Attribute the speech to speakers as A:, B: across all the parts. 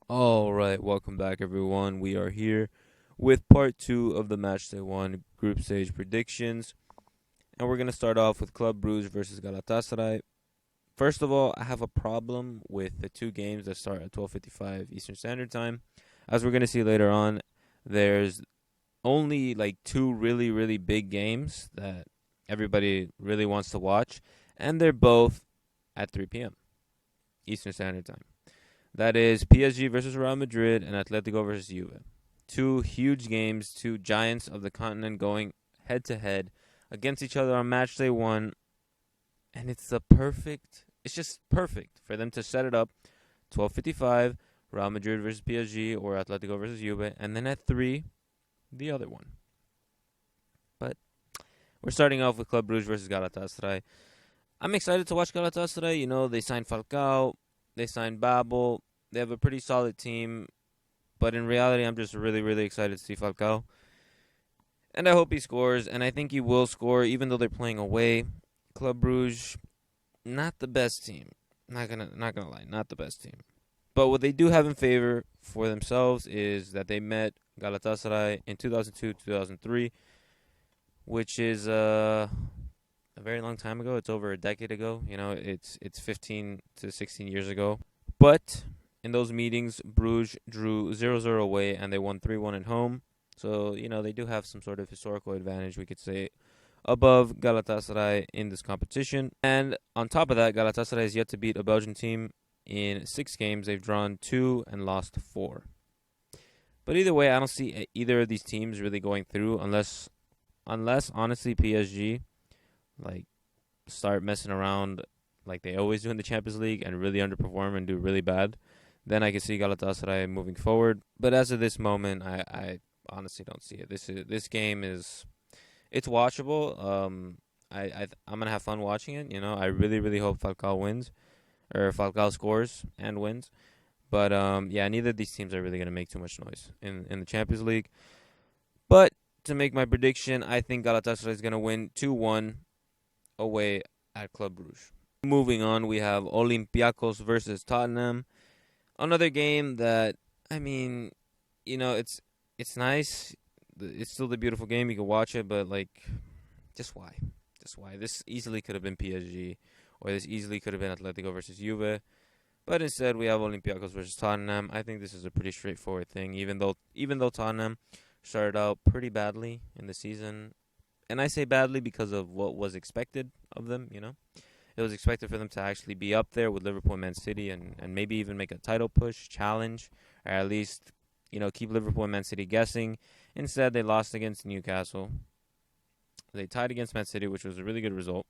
A: All right, welcome back, everyone. We are here with part 2 of the Matchday 1 group stage predictions. And we're going to start off with Club Brugge versus Galatasaray. First of all, I have a problem with the two games that start at 12:55 Eastern Standard Time. As we're going to see later on, there's only like two really, really big games that everybody really wants to watch, and they're both at 3 p.m. Eastern Standard Time. That is PSG versus Real Madrid and Atletico versus Juve. Two huge games, two giants of the continent going head-to-head against each other on Matchday 1. And it's just perfect for them to set it up. 12:55, Real Madrid versus PSG or Atletico versus Juve. And then at 3, the other one. But we're starting off with Club Brugge versus Galatasaray. I'm excited to watch Galatasaray. You know, they signed Falcao. They signed Babel. They have a pretty solid team. But in reality, I'm just really, really excited to see Falcao. And I hope he scores. And I think he will score, even though they're playing away. Club Brugge, not the best team. Not gonna lie, not the best team. But what they do have in favor for themselves is that they met Galatasaray in 2002, 2003, which is a very long time ago. It's over a decade ago. You know, it's 15 to 16 years ago. But in those meetings, Bruges drew 0-0 away, and they won 3-1 at home. So, you know, they do have some sort of historical advantage, we could say, above Galatasaray in this competition. And on top of that, Galatasaray has yet to beat a Belgian team in 6 games. They've drawn 2 and lost 4. But either way, I don't see either of these teams really going through unless honestly PSG like start messing around like they always do in the Champions League and really underperform and do really bad. Then I can see Galatasaray moving forward. But as of this moment, I honestly don't see it. This game is it's watchable. I'm gonna have fun watching it. You know, I really, really hope Falcao scores and wins. But yeah, neither of these teams are really gonna make too much noise in the Champions League. But to make my prediction, I think Galatasaray is gonna win 2-1 away at Club Brugge. Moving on, we have Olympiacos versus Tottenham. Another game that, I mean, you know, it's nice. It's still the beautiful game. You can watch it, but, like, just why? Just why? This easily could have been PSG, or this easily could have been Atletico versus Juve. But instead, we have Olympiacos versus Tottenham. I think this is a pretty straightforward thing, even though Tottenham started out pretty badly in the season. And I say badly because of what was expected of them, you know. It was expected for them to actually be up there with Liverpool and Man City and maybe even make a title push, challenge, or at least, you know, keep Liverpool and Man City guessing. Instead, they lost against Newcastle. They tied against Man City, which was a really good result.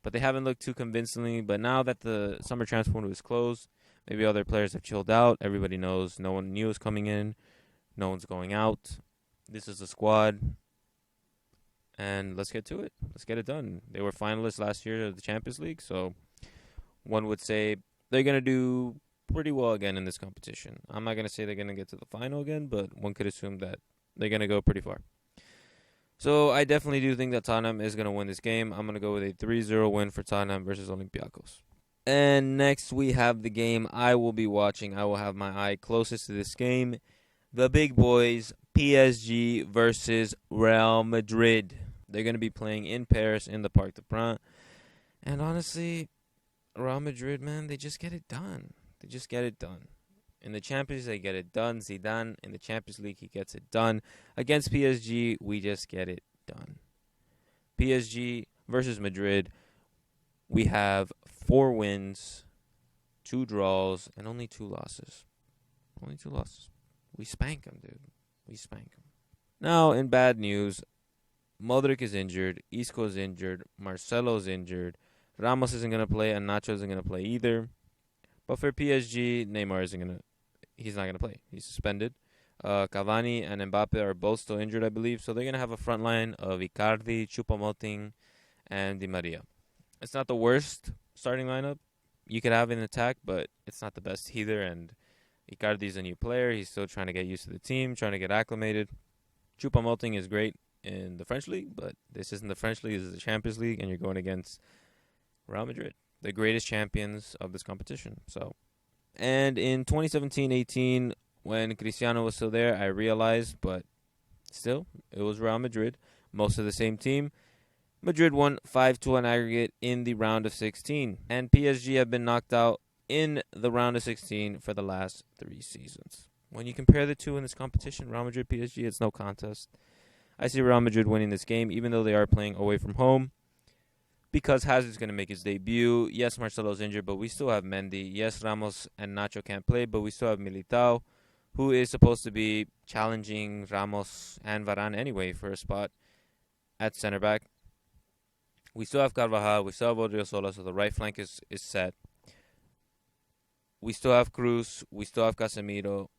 A: But they haven't looked too convincingly. But now that the summer transfer window is closed, maybe other players have chilled out. Everybody knows no one new is coming in. No one's going out. This is the squad. And let's get to it. Let's get it done. They were finalists last year of the Champions League, so one would say they're going to do pretty well again in this competition. I'm not going to say they're going to get to the final again, but one could assume that they're going to go pretty far. So I definitely do think that Tottenham is going to win this game. I'm going to go with a 3-0 win for Tottenham versus Olympiacos. And next we have the game I will be watching. I will have my eye closest to this game. The big boys, PSG versus Real Madrid. They're going to be playing in Paris in the Parc des Princes. And honestly, Real Madrid, man, they just get it done. They just get it done. In the Champions, they get it done. Zidane, in the Champions League, he gets it done. Against PSG, we just get it done. PSG versus Madrid, we have 4 wins, 2 draws, and only 2 losses. Only 2 losses. We spank them, dude. We spank them. Now, in bad news, Modric is injured, Isco is injured, Marcelo is injured, Ramos isn't going to play, and Nacho isn't going to play either. But for PSG, Neymar he's not going to play. He's suspended. Cavani and Mbappe are both still injured, I believe. So they're going to have a front line of Icardi, Choupo-Moting, and Di Maria. It's not the worst starting lineup you could have in attack, but it's not the best either. And Icardi's a new player. He's still trying to get used to the team, trying to get acclimated. Choupo-Moting is great in the French league, but this isn't the French league. This is the Champions League, and you're going against Real Madrid, the greatest champions of this competition. So And in 2017-18, when Cristiano was still there, I realized, but still, it was Real Madrid, most of the same team. Madrid won 5-2 on aggregate in the round of 16, and PSG have been knocked out in the round of 16 for the last 3 seasons. When you compare the two in this competition, Real Madrid, PSG, it's no contest. I see Real Madrid winning this game, even though they are playing away from home, because Hazard's going to make his debut. Yes, Marcelo's injured, but we still have Mendy. Yes, Ramos and Nacho can't play, but we still have Militao, who is supposed to be challenging Ramos and Varane anyway for a spot at center back. We still have Carvajal. We still have Odriozola, so the right flank is set. We still have Cruz. We still have Casemiro.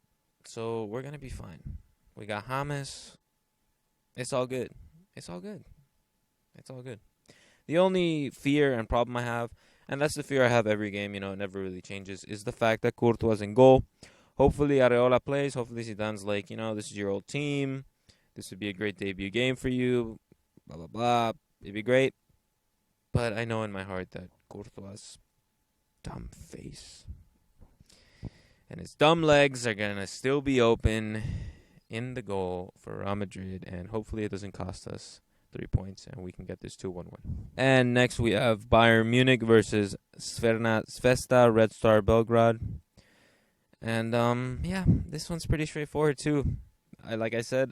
A: So we're going to be fine. We got James. It's all good. It's all good. It's all good. The only fear and problem I have, and that's the fear I have every game, it never really changes, is the fact that Courtois in goal. Hopefully Areola plays. Hopefully Zidane's like, this is your old team. This would be a great debut game for you. Blah, blah, blah. It'd be great. But I know in my heart that Courtois' dumb face and his dumb legs are going to still be open in the goal for Real Madrid. And hopefully it doesn't cost us 3 points and we can get this 2-1 win. And next we have Bayern Munich versus Zvezda Red Star Belgrade. And, this one's pretty straightforward too. Like I said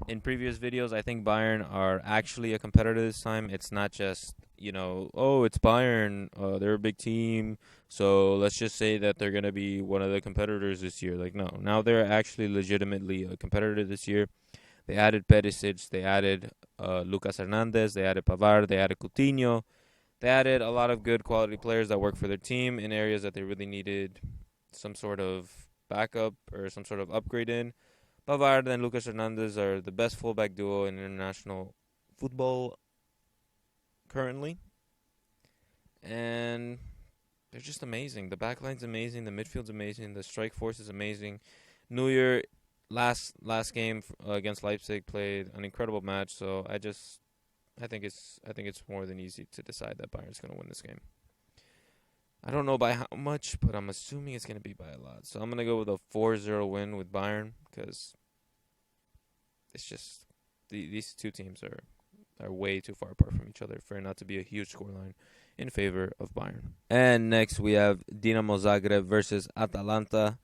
A: in previous videos, I think Bayern are actually a competitor this time. It's not just, it's Bayern, they're a big team, so let's just say that they're going to be one of the competitors this year. Like, no. Now they're actually legitimately a competitor this year. They added Perisic, they added Lucas Hernandez, they added Pavard, they added Coutinho. They added a lot of good quality players that work for their team in areas that they really needed some sort of backup or some sort of upgrade in. Pavard and Lucas Hernandez are the best fullback duo in international football currently. And they're just amazing. The backline's amazing. The midfield's amazing. The strike force is amazing. Neuer, last game against Leipzig, played an incredible match. So I think it's more than easy to decide that Bayern's going to win this game. I don't know by how much, but I'm assuming it's going to be by a lot. So I'm going to go with a 4-0 win with Bayern because it's just these two teams are way too far apart from each other for it not to be a huge scoreline in favor of Bayern. And next we have Dinamo Zagreb versus Atalanta.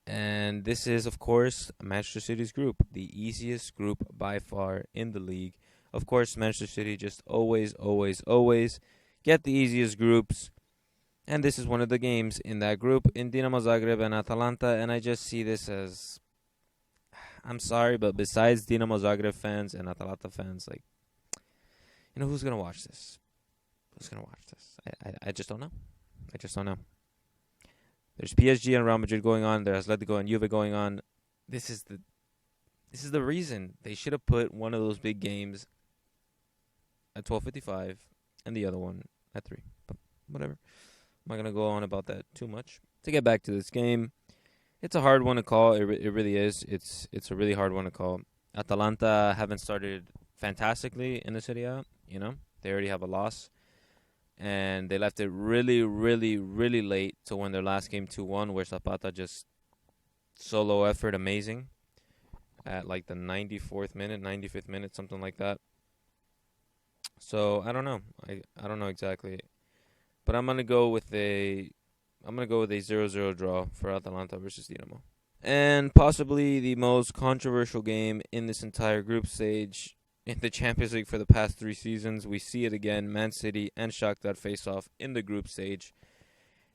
A: And this is, of course, Manchester City's group, the easiest group by far in the league. Of course, Manchester City just always get the easiest groups. And this is one of the games in that group in Dinamo Zagreb and Atalanta. And I just see this as, I'm sorry, but besides Dinamo Zagreb fans and Atalanta fans, who's going to watch this? Who's going to watch this? I just don't know. There's PSG and Real Madrid going on. There's Atletico and Juve going on. This is the reason they should have put one of those big games at 12:55 and the other one at 3. But whatever. I'm not going to go on about that too much. To get back to this game, it's a hard one to call. It really is. It's a really hard one to call. Atalanta haven't started fantastically in the Serie A. They already have a loss. And they left it really, really, really late to win their last game 2-1, where Zapata just solo effort amazing at the 94th minute, 95th minute, something like that. So I don't know. I don't know exactly. But I'm gonna go with a 0-0 draw for Atalanta versus Dinamo. And possibly the most controversial game in this entire group stage in the Champions League for the past 3 seasons. We see it again. Man City and Shakhtar face off in the group stage.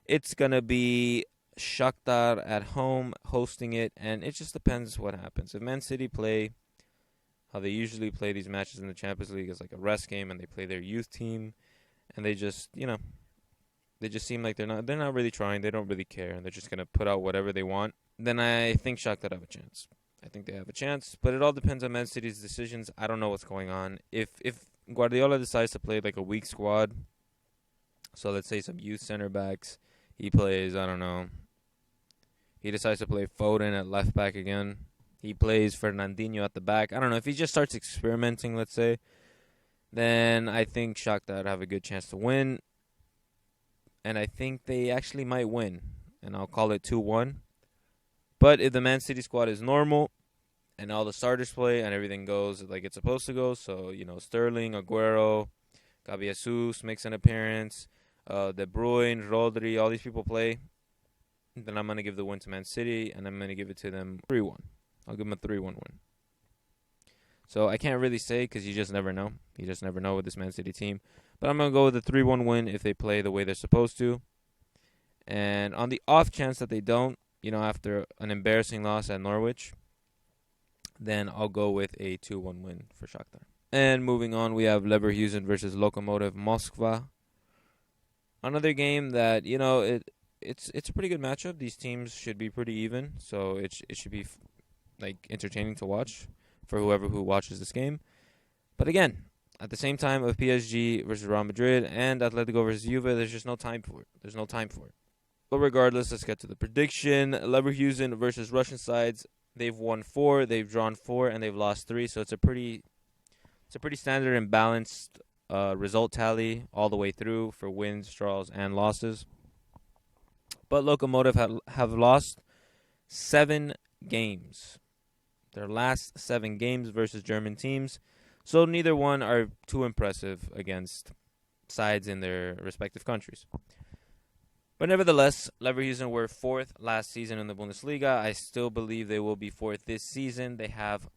A: It's gonna be Shakhtar at home hosting it, and it just depends what happens. If Man City play how they usually play these matches in the Champions League as a rest game, and they play their youth team, and they just they just seem like they're not really trying. They don't really care, and they're just gonna put out whatever they want. Then I think Shakhtar have a chance. I think they have a chance, but it all depends on Man City's decisions. I don't know what's going on. If Guardiola decides to play a weak squad, so let's say some youth center backs, he plays, I don't know, he decides to play Foden at left back again. He plays Fernandinho at the back. I don't know. If he just starts experimenting, let's say, then I think Shakhtar have a good chance to win. And I think they actually might win. and I'll call it 2-1. But if the Man City squad is normal and all the starters play and everything goes like it's supposed to go, so, Sterling, Aguero, Gabi Jesus makes an appearance, De Bruyne, Rodri, all these people play, then I'm going to give the win to Man City, and I'm going to give it to them 3-1. I'll give them a 3-1 win. So I can't really say because you just never know. You just never know with this Man City team. But I'm going to go with a 3-1 win if they play the way they're supposed to. And on the off chance that they don't, after an embarrassing loss at Norwich, then I'll go with a 2-1 win for Shakhtar. And moving on, we have Leverkusen versus Lokomotiv Moskva. Another game that, it's a pretty good matchup. These teams should be pretty even, so it should be entertaining to watch for whoever who watches this game. But again, at the same time of PSG versus Real Madrid and Atletico versus Juve, there's just no time for it. There's no time for it. But regardless, let's get to the prediction. Leverkusen versus Russian sides. They've won 4, they've drawn 4, and they've lost 3. So it's a pretty standard and balanced result tally all the way through for wins, draws, and losses. But Lokomotiv have lost 7 games. Their last 7 games versus German teams. So neither one are too impressive against sides in their respective countries. But nevertheless, Leverkusen were 4th last season in the Bundesliga. I still believe they will be 4th this season. They have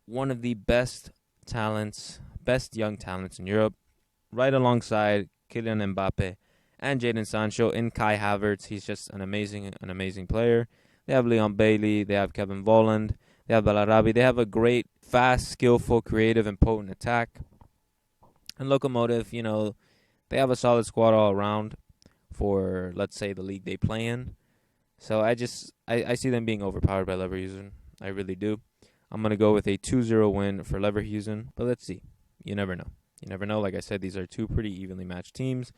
A: one of the best young talents in Europe, right alongside Kylian Mbappe and Jadon Sancho in Kai Havertz. He's just an amazing player. They have Leon Bailey. They have Kevin Volland. They have Balarabi. They have a great, fast, skillful, creative, and potent attack. And Lokomotiv, they have a solid squad all around for, let's say, the league they play in. So I see them being overpowered by Leverkusen. I really do. I'm going to go with a 2-0 win for Leverkusen. But let's see. You never know. Like I said, these are 2 pretty evenly matched teams.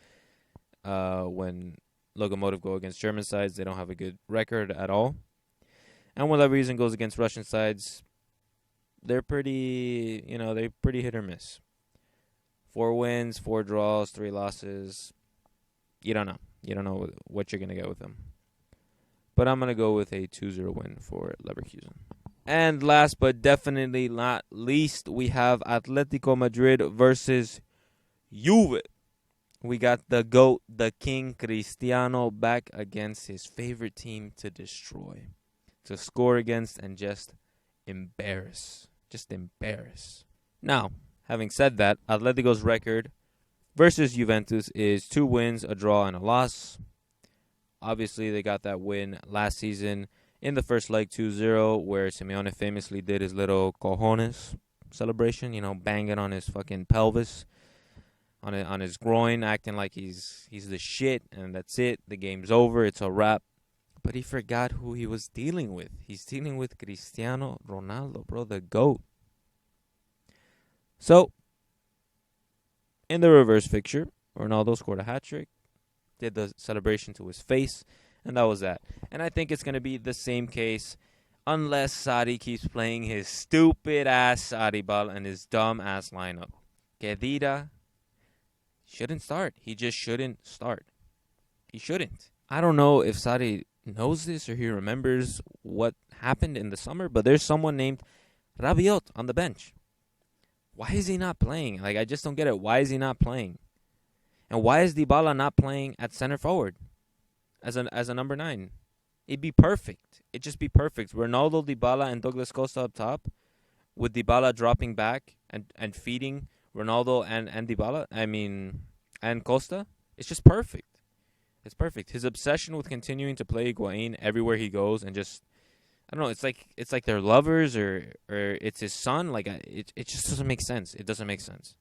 A: When Lokomotiv go against German sides, they don't have a good record at all. And when Leverkusen goes against Russian sides, they're pretty hit or miss. 4 wins, 4 draws, 3 losses. You don't know. You don't know what you're going to get with them. But I'm going to go with a 2-0 win for Leverkusen. And last but definitely not least, we have Atletico Madrid versus Juve. We got the GOAT, the King, Cristiano, back against his favorite team to destroy, to score against, and just embarrass. Now, having said that, Atletico's record versus Juventus is 2 wins, a draw, and a loss. Obviously, they got that win last season in the first leg 2-0, where Simeone famously did his little cojones celebration, banging on his fucking pelvis, on his groin, acting like he's the shit, and that's it. The game's over. It's a wrap. But he forgot who he was dealing with. He's dealing with Cristiano Ronaldo, bro, the GOAT. So, in the reverse fixture, Ronaldo scored a hat-trick, did the celebration to his face, and that was that. And I think it's going to be the same case unless Sarri keeps playing his stupid-ass Sarri ball and his dumb-ass lineup. Khedira shouldn't start. He just shouldn't start. He shouldn't. I don't know if Sarri knows this or he remembers what happened in the summer, but there's someone named Rabiot on the bench. Why is he not playing? I just don't get it. Why is he not playing? And why is Dybala not playing at center forward as a number 9? It'd be perfect. It'd just be perfect. Ronaldo, Dybala, and Douglas Costa up top, with Dybala dropping back and feeding Ronaldo and Dybala. And Costa. It's just perfect. It's perfect. His obsession with continuing to play Higuain everywhere he goes, and just, I don't know, it's like they're lovers or it's his son. It just doesn't make sense. It doesn't make sense.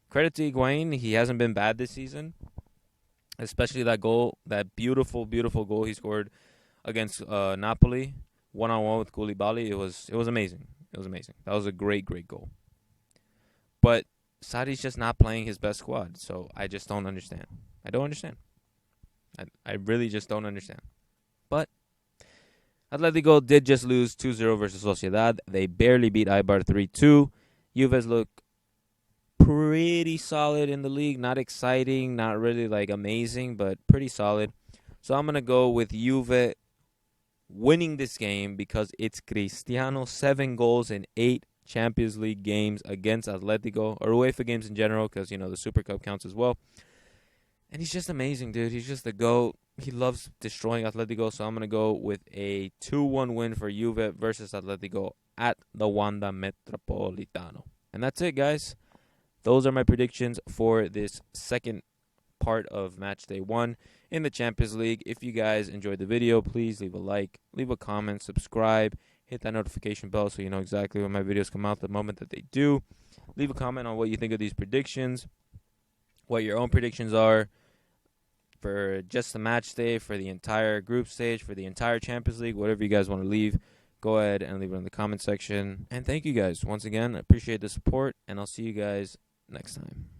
A: Credit to Higuain, he hasn't been bad this season, especially that goal, that beautiful goal he scored against Napoli, 1-on-1 with Koulibaly. It was amazing. It was amazing. That was a great goal. But Sarri's just not playing his best squad, so I just don't understand. I don't understand. I really just don't understand. But Atletico did just lose 2-0 versus Sociedad. They barely beat Eibar 3-2. Juve's look pretty solid in the league. Not exciting, not really amazing, but pretty solid. So I'm going to go with Juve winning this game because it's Cristiano, 7 goals in 8 Champions League games against Atletico, or UEFA games in general, because, the Super Cup counts as well. And he's just amazing, dude. He's just the GOAT. He loves destroying Atletico, so I'm going to go with a 2-1 win for Juve versus Atletico at the Wanda Metropolitano. And that's it, guys. Those are my predictions for this second part of Matchday 1 in the Champions League. If you guys enjoyed the video, please leave a like, leave a comment, subscribe, hit that notification bell so you know exactly when my videos come out the moment that they do. Leave a comment on what you think of these predictions, what your own predictions are for just the match day, for the entire group stage, for the entire Champions League, whatever you guys want to leave. Go ahead and leave it in the comment section. And thank you guys once again. I appreciate the support, and I'll see you guys next time.